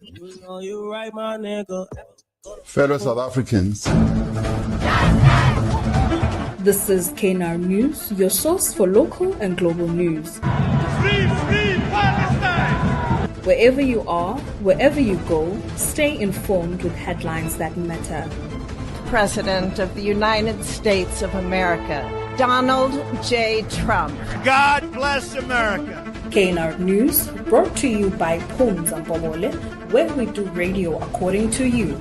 You know you right, my nigga. Fellow South Africans. This is KNR News, your source for local and global news. Free Palestine! Wherever you are, wherever you go, stay informed with headlines that matter. President of the United States of America, Donald J. Trump. God bless America. KNR News, brought to you by Pumza Mpobole, where we do radio according to you.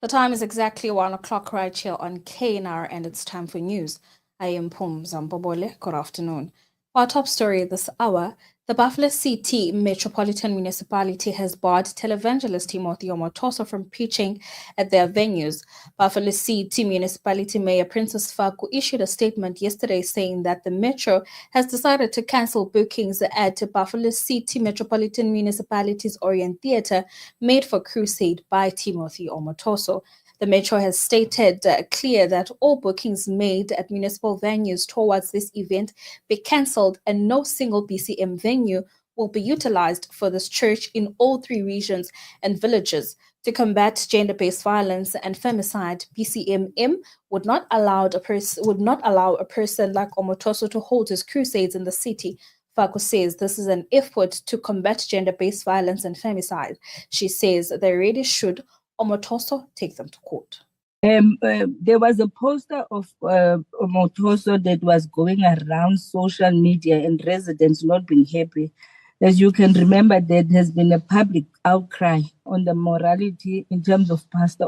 The time is exactly 1 o'clock right here on KNR, and it's time for news. I am Pumza Mpobole. Good afternoon. For our top story this hour, the Buffalo City Metropolitan Municipality has barred televangelist Timothy Omotoso from preaching at their venues. Buffalo City Municipality Mayor Princess Faku issued a statement yesterday saying that the Metro has decided to cancel bookings at Buffalo City Metropolitan Municipality's Orient Theatre made for Crusade by Timothy Omotoso. The Metro has stated clear that all bookings made at municipal venues towards this event be cancelled and no single BCM venue will be utilized for this church in all three regions and villages. To combat gender-based violence and femicide, BCMM would not allow a person like Omotoso to hold his crusades in the city. Faku says this is an effort to combat gender-based violence and femicide. She says they really should Omotoso take them to court. There was a poster of Omotoso that was going around social media and residents not being happy. As you can remember, there has been a public outcry on the morality in terms of Pastor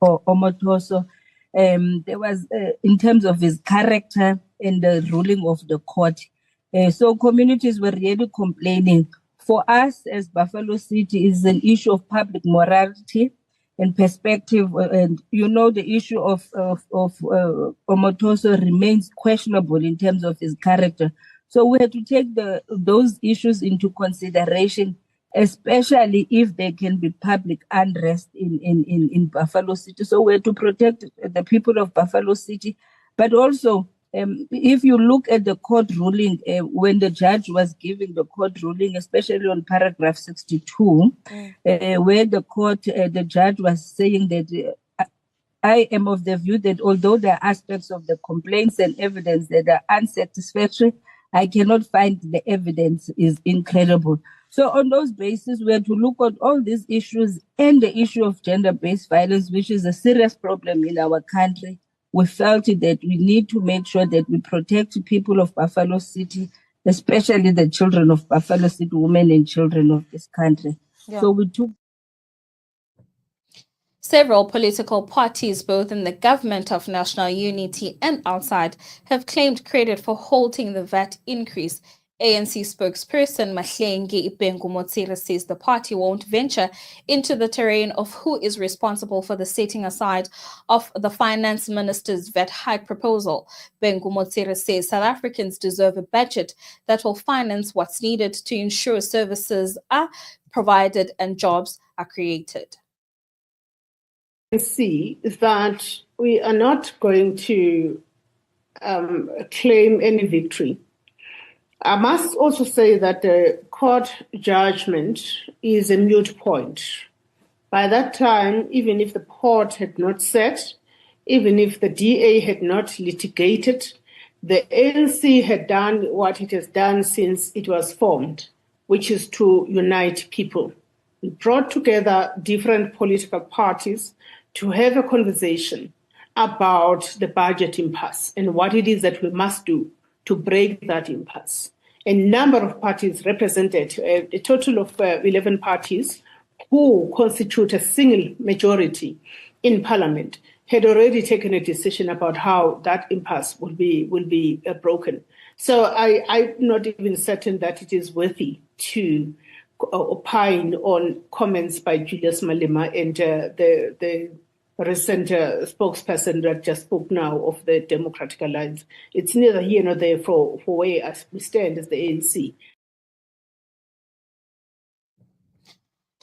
Omotoso. There was, in terms of his character and the ruling of the court. So communities were really complaining. For us as Buffalo City, is an issue of public morality and perspective, and the issue of Omotoso remains questionable in terms of his character. So we have to take those issues into consideration, especially if there can be public unrest in Buffalo City. So we have to protect the people of Buffalo City, but also if you look at the court ruling, when the judge was giving the court ruling, especially on paragraph 62, where the judge was saying that I am of the view that although there are aspects of the complaints and evidence that are unsatisfactory, I cannot find the evidence is incredible. So on those bases, we have to look at all these issues and the issue of gender-based violence, which is a serious problem in our country. We felt that we need to make sure that we protect people of Buffalo City, especially the children of Buffalo City, women and children of this country. Yeah. So we took. Several political parties, both in the government of national unity and outside, have claimed credit for halting the VAT increase. ANC spokesperson Mahlengi Bengumotsira says the party won't venture into the terrain of who is responsible for the setting aside of the finance minister's VAT hike proposal. Bengumotsira says South Africans deserve a budget that will finance what's needed to ensure services are provided and jobs are created. See that we are not going to claim any victory. I must also say that the court judgment is a moot point. By that time, even if the court had not set, even if the DA had not litigated, the ANC had done what it has done since it was formed, which is to unite people. We brought together different political parties to have a conversation about the budget impasse and what it is that we must do to break that impasse. A number of parties represented, a total of 11 parties who constitute a single majority in Parliament, had already taken a decision about how that impasse will be broken. So I'm not even certain that it is worthy to opine on comments by Julius Malema and the recent spokesperson that just spoke now of the Democratic Alliance. It's neither here nor there for where we stand as the ANC.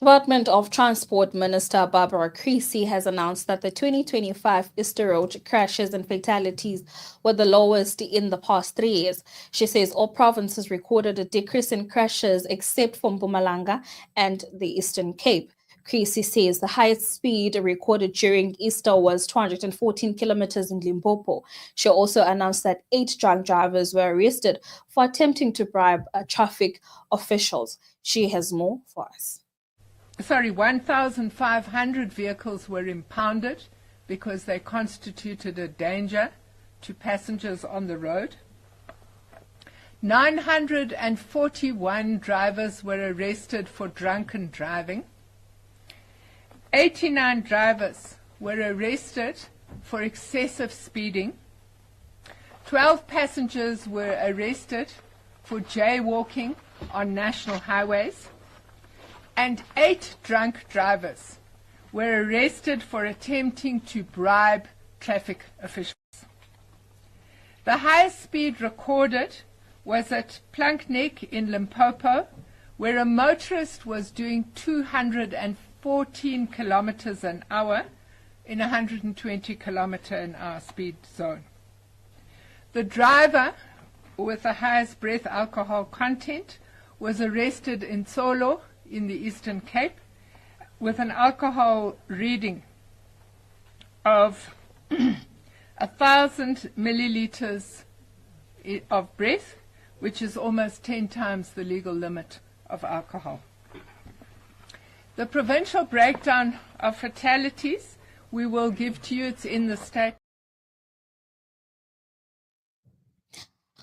Department of Transport Minister Barbara Creecy has announced that the 2025 Easter Road crashes and fatalities were the lowest in the past 3 years. She says all provinces recorded a decrease in crashes except for Mpumalanga and the Eastern Cape. Creecy says the highest speed recorded during Easter was 214 kilometers in Limpopo. She also announced that 8 drunk drivers were arrested for attempting to bribe traffic officials. She has more for us. 1,500 vehicles were impounded because they constituted a danger to passengers on the road. 941 drivers were arrested for drunken driving. 89 drivers were arrested for excessive speeding. 12 passengers were arrested for jaywalking on national highways. And 8 drunk drivers were arrested for attempting to bribe traffic officials. The highest speed recorded was at Plankneck in Limpopo, where a motorist was doing 214 kilometers an hour in a 120 kilometer an hour speed zone. The driver with the highest breath alcohol content was arrested in Tsolo in the Eastern Cape with an alcohol reading of 1,000 milliliters of breath, which is almost 10 times the legal limit of alcohol. The provincial breakdown of fatalities we will give to you. It's in the state.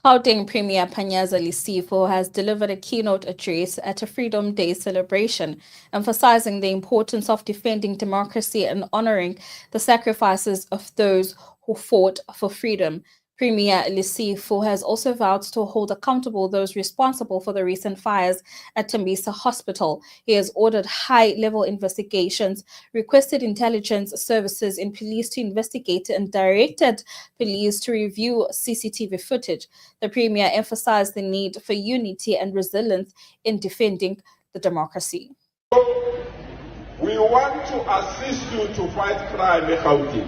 Gauteng Premier Pumza Mpobole has delivered a keynote address at a Freedom Day celebration, emphasizing the importance of defending democracy and honoring the sacrifices of those who fought for freedom. Premier Mpobole has also vowed to hold accountable those responsible for the recent fires at Tembisa Hospital. He has ordered high-level investigations, requested intelligence services in police to investigate, and directed police to review CCTV footage. The Premier emphasized the need for unity and resilience in defending the democracy. We want to assist you to fight crime in Gauteng.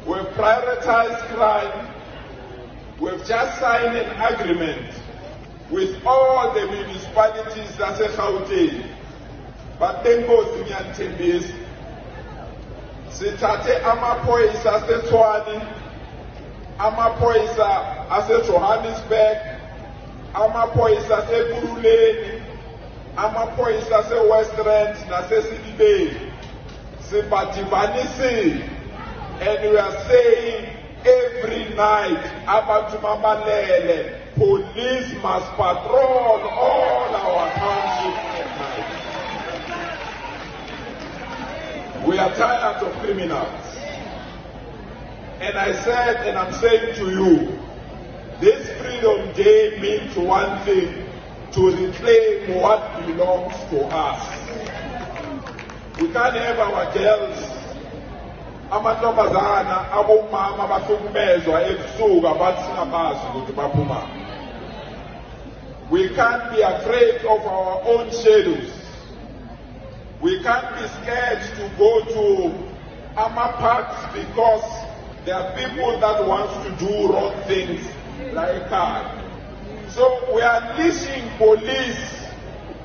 We've prioritized crime. We've just signed an agreement with all the municipalities that's in Gauteng. But then goes in Tembisa. Sithathe amaphoyisa aseTshwane, amaphoyisa aseJohannesburg, amaphoyisa aseKululeni, amaphoyisa aseWestern naseSidibeni. Sibadibanisile. And we are saying every night, abantu mabalele, police must patrol all our townships at night. We are tired of criminals. And I said, and I'm saying to you, this Freedom Day means one thing: to reclaim what belongs to us. We can't have our girls, amantombazana, abomama bahlukumezwa ebusuku abathi singabazi ukuthi baphuma. We can't be afraid of our own shadows. We can't be scared to go to parks because there are people that want to do wrong things like that. So we are unleashing police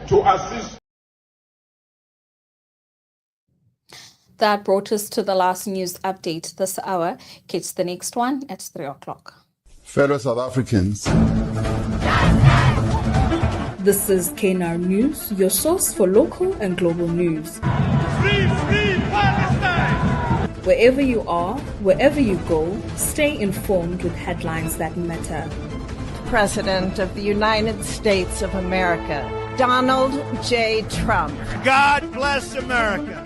to assist. That brought us to the last news update this hour. Catch the next one at 3 o'clock. Fellow South Africans. This is KNR News, your source for local and global news. Free Palestine! Wherever you are, wherever you go, stay informed with headlines that matter. President of the United States of America, Donald J. Trump. God bless America.